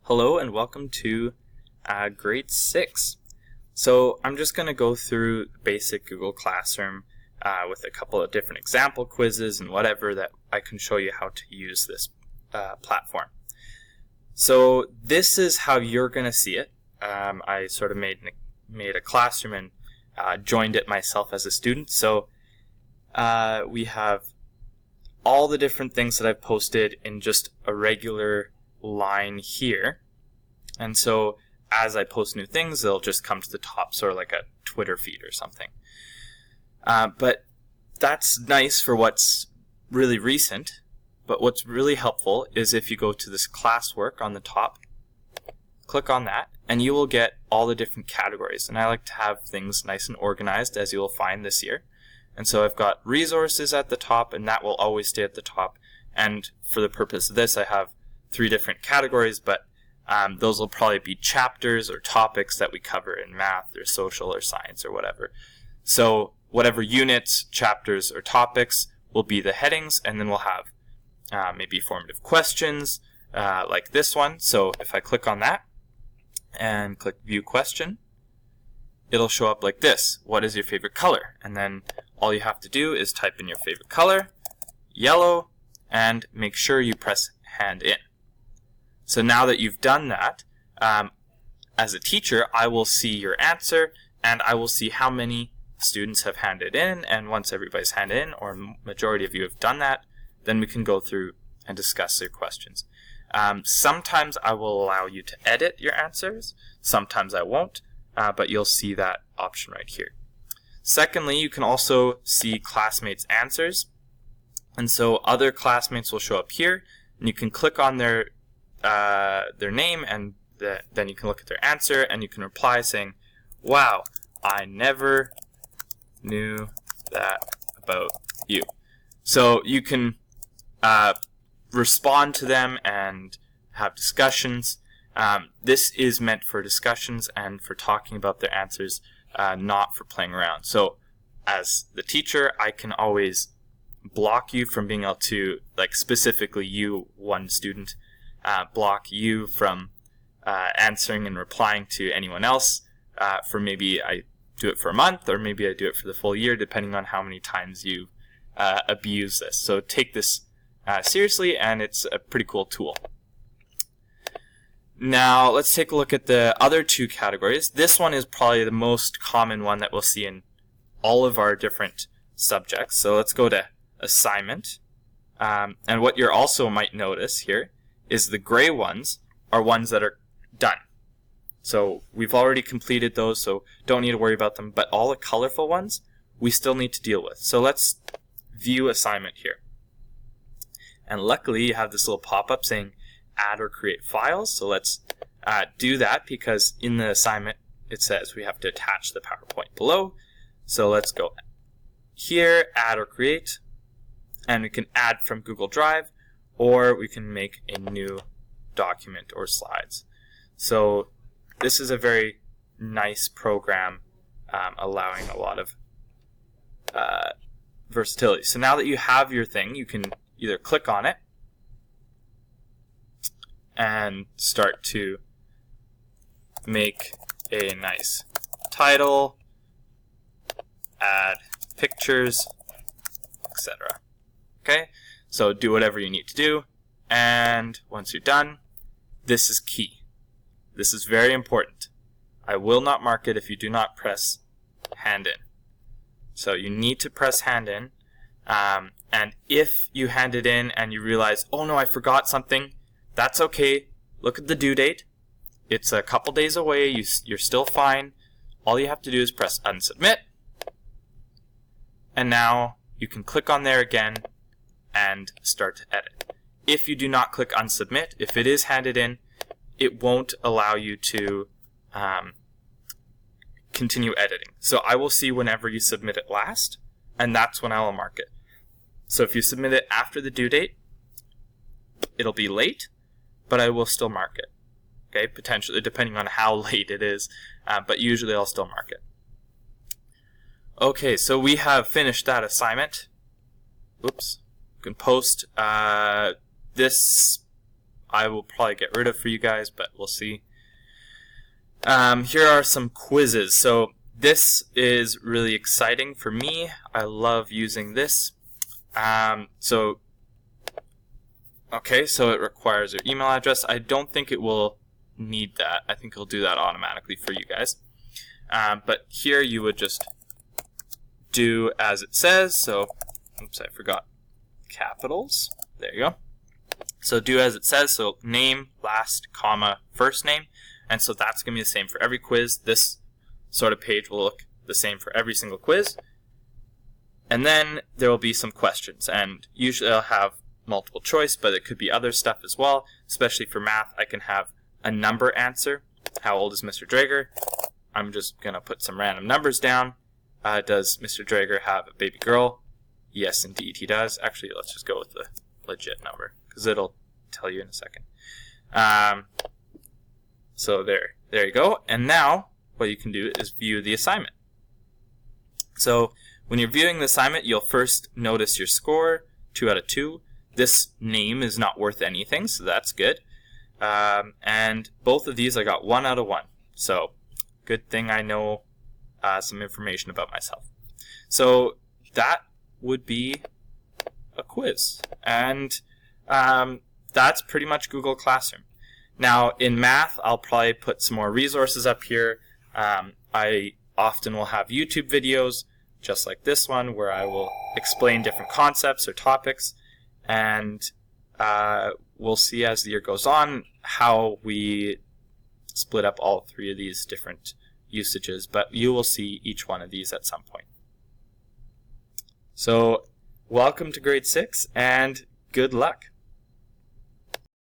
Hello and welcome to grade 6. So I'm just going to go through basic Google Classroom with a couple of different example quizzes and whatever that I can show you how to use this platform. So this is how you're going to see it. I sort of made a classroom and joined it myself as a student. So we have all the different things that I've posted in just a regular line here, and so as I post new things, they'll just come to the top, sort of like a Twitter feed or something. But that's nice for what's really recent, but what's really helpful is if you go to this classwork on the top, click on that, and you will get all the different categories. And I like to have things nice and organized, as you will find this year. And so I've got resources at the top, and that will always stay at the top. And for the purpose of this, I have 3 different categories, but those will probably be chapters or topics that we cover in math or social or science or whatever. So whatever units, chapters, or topics will be the headings, and then we'll have maybe formative questions like this one. So if I click on that and click View Question, it'll show up like this. What is your favorite color? And then all you have to do is type in your favorite color, yellow, and make sure you press Hand In. So now that you've done that, as a teacher, I will see your answer, and I will see how many students have handed in, and once everybody's handed in, or majority of you have done that, then we can go through and discuss your questions. Sometimes I will allow you to edit your answers, sometimes I won't, but you'll see that option right here. Secondly, you can also see classmates' answers, and so other classmates will show up here, and you can click on their name, and then you can look at their answer, and you can reply saying, "Wow, I never knew that about you." So you can respond to them and have discussions. This is meant for discussions and for talking about their answers, not for playing around. So as the teacher, I can always block you from being able to, like specifically you, one student, block you from answering and replying to anyone else for maybe I do it for a month, or maybe I do it for the full year, depending on how many times you abuse this. So take this seriously, and it's a pretty cool tool. Now let's take a look at the other 2 categories. This one is probably the most common one that we'll see in all of our different subjects. So let's go to assignment. And what you also might notice here is the gray ones are ones that are done. So we've already completed those, so don't need to worry about them. But all the colorful ones, we still need to deal with. So let's view assignment here. And luckily, you have this little pop-up saying add or create files. So let's do that, because in the assignment, it says we have to attach the PowerPoint below. So let's go here, add or create. And we can add from Google Drive, or we can make a new document or slides. So this is a very nice program, allowing a lot of versatility. So now that you have your thing, you can either click on it and start to make a nice title, add pictures, etc. Okay, so do whatever you need to do, and once you're done, this is key. This is very important. I will not mark it if you do not press Hand In. So you need to press Hand In, and if you hand it in and you realize, oh no, I forgot something, that's okay. Look at the due date. It's a couple days away. You're still fine. All you have to do is press Unsubmit, and now you can click on there again and start to edit. If you do not click Unsubmit, if it is handed in, it won't allow you to continue editing. So I will see whenever you submit it last, and that's when I will mark it. So if you submit it after the due date, it'll be late, but I will still mark it. Okay, potentially, depending on how late it is, but usually I'll still mark it. Okay, so we have finished that assignment. Oops. You can post this I will probably get rid of for you guys, but we'll see. Here are some quizzes. So this is really exciting for me. I love using this. So it requires your email address. I don't think it will need that. I think it'll do that automatically for you guys. But here you would just do as it says. So, oops, I forgot capitals. There you go. So do as it says. So name, last, comma, first name. And so that's going to be the same for every quiz. This sort of page will look the same for every single quiz. And then there will be some questions. And usually I'll have multiple choice, but it could be other stuff as well. Especially for math, I can have a number answer. How old is Mr. Drager? I'm just going to put some random numbers down. Does Mr. Drager have a baby girl? Yes, indeed, he does. Actually, let's just go with the legit number, because it'll tell you in a second. So there you go. And now what you can do is view the assignment. So when you're viewing the assignment, you'll first notice your score, 2 out of 2. This name is not worth anything, so that's good. And both of these I got 1 out of 1. So good thing I know some information about myself. So that would be a quiz. And that's pretty much Google Classroom. Now, in math, I'll probably put some more resources up here. I often will have YouTube videos, just like this one, where I will explain different concepts or topics. And we'll see as the year goes on how we split up all 3 of these different usages. But you will see each one of these at some point. So, welcome to grade 6, and good luck.